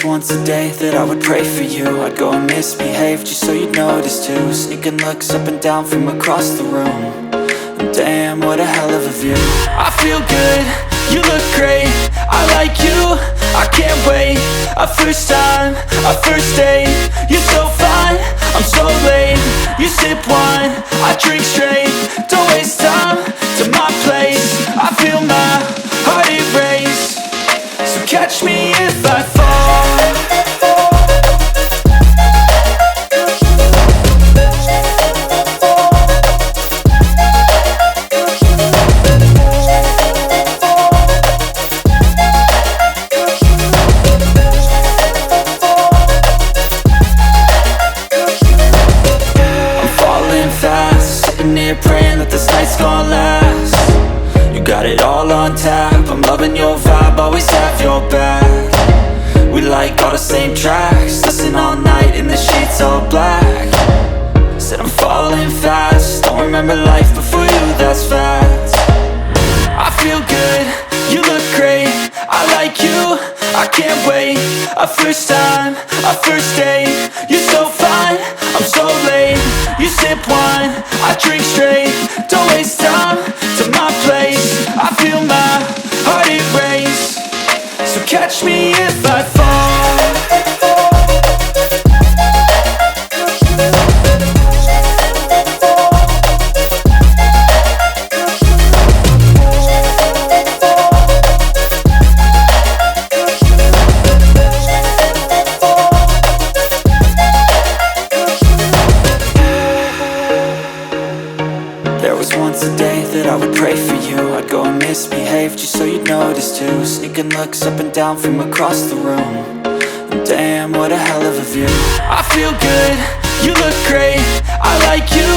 was once a day that I would pray for you. I'd go and misbehave just so you'd notice too. Sneaking looks up and down from across the room. And damn, what a hell of a view. I feel good, you look great, I like you, I can't wait. A first time, a first date, you're so fine, I'm so late. You sip wine, I drink straight, don't waste time to my place. I feel my heart erase, so catch me if I fall. Praying that this night's gonna last. You got it all on tap, I'm loving your vibe, always have your back. We like all the same tracks, listen all night in the sheets all black. Said I'm falling fast, don't remember life before you, that's fact. I feel good, you look great, I like you, I can't wait. A first time, a first date, you're so fine, I'm so late. You sip wine, I drink straight, don't waste time to my place. I feel my heart erase, so catch me if I fall. There was once a day that I would pray for you. I'd go and misbehave just so you'd notice too. Sneaking looks up and down from across the room. And damn, what a hell of a view. I feel good, you look great, I like you,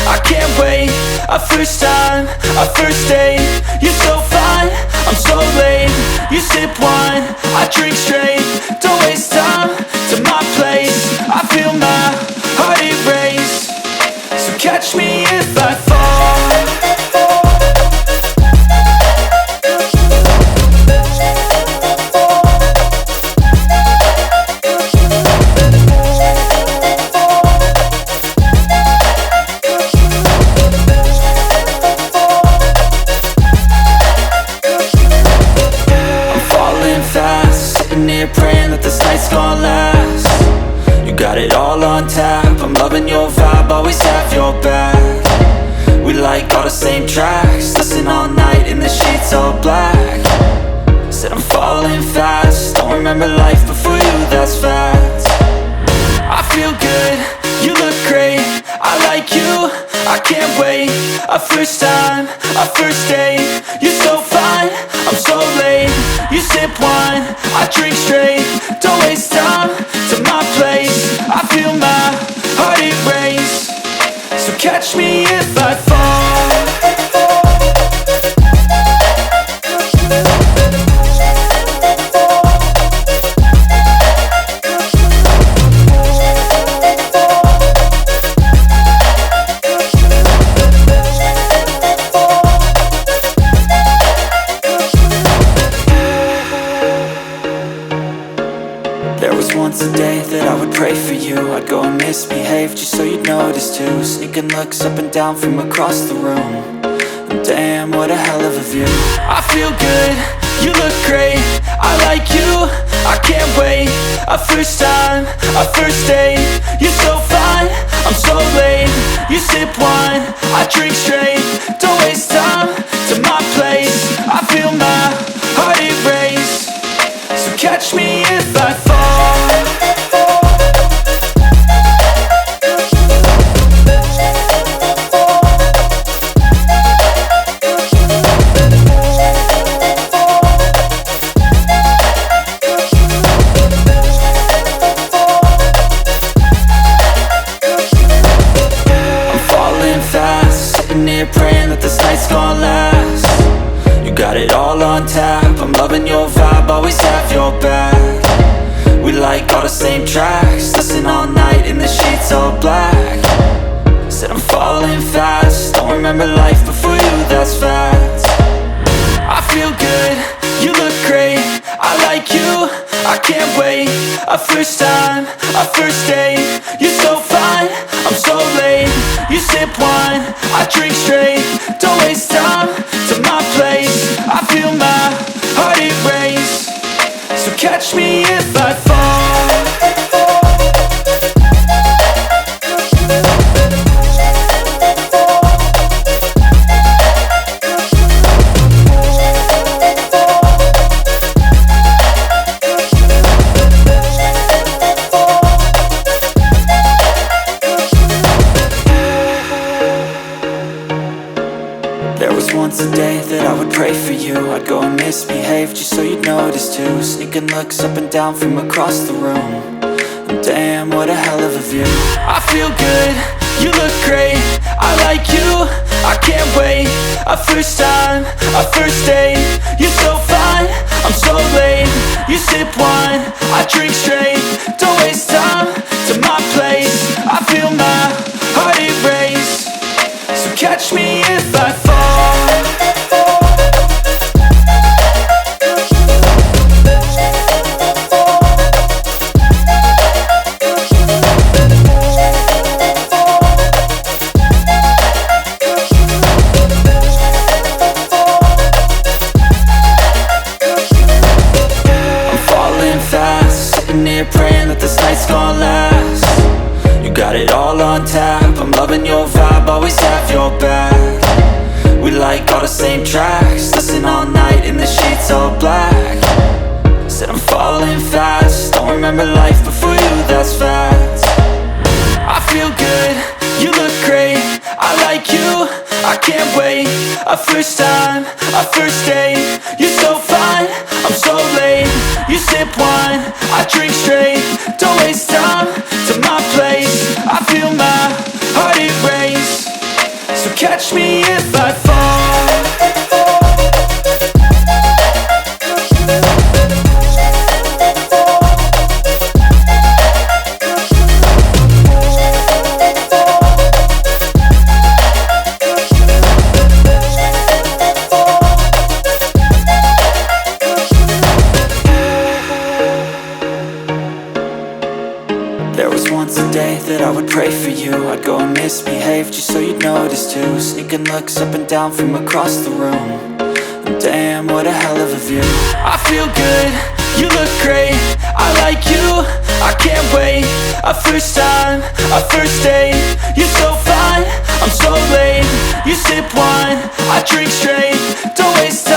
I can't wait. A first time, a first date, you're so fine, I'm so late. You sip wine, I drink straight, don't waste time to my place. I feel my heart erase, so catch me if I fall. Praying that this night's gonna last. You got it all on tap, I'm loving your vibe, always have your back. We like all the same tracks, listen all night in the sheets all black. Said I'm falling fast, don't remember life before you, that's fact. I feel good, you look great, I like you, I can't wait. A first time, a first date, you're so fine, I'm so late. You sip wine, I drink straight, don't waste time to my place. I feel my heart erase, so catch me if I fall. There was once a day that I would pray for you. I'd go and misbehave just so you'd notice too. Sneaking looks up and down from across the room. And damn, what a hell of a view. I feel good, you look great, I like you, I can't wait. A first time, a first date, you're so fine, I'm so late. You sip wine, I drink straight, don't waste time to my place. I feel my heart erase, so catch me if I fall. Praying that this night's gonna last. You got it all on tap, I'm loving your vibe, always have your back. We like all the same tracks, listen all night in the sheets all black. Said I'm falling fast, don't remember life before you, that's fact. I feel good, you look great, I like you, I I can't wait. A first time, a first date. You're so fine, I'm so late. You sip wine, I drink straight. Don't waste time to my place. I feel my heart erase. So catch me if I fall. Once a day that I would pray for you. I'd go and misbehave just so you'd notice too. Sneaking looks up and down from across the room. And damn, what a hell of a view. I feel good, you look great. I like you, I can't wait. A first time, a first date. You're so fine, I'm so late. You sip wine, I drink straight. Don't waste time to my place. I feel my heart erase. So catch me if I fall. Praying that this night's gonna last. You got it all on tap. I'm loving your vibe, always have your back. We like all the same tracks. Listen all night in the sheets all black. Said I'm falling fast. Don't remember life before you, that's fact. I feel good, you look great. I like you, I can't wait. A first time, a first date. You're so fine, I'm so late. You sip wine, I drink straight. Don't waste time to my place. I feel my heart erase. So catch me if I fall. There was once a day that I would pray for you. I'd go and misbehave just so you'd notice too. Sneaking looks up and down from across the room. And damn, what a hell of a view. I feel good, you look great. I like you, I can't wait. A first time, a first date. You're so fine, I'm so late. You sip wine, I drink straight. Don't waste time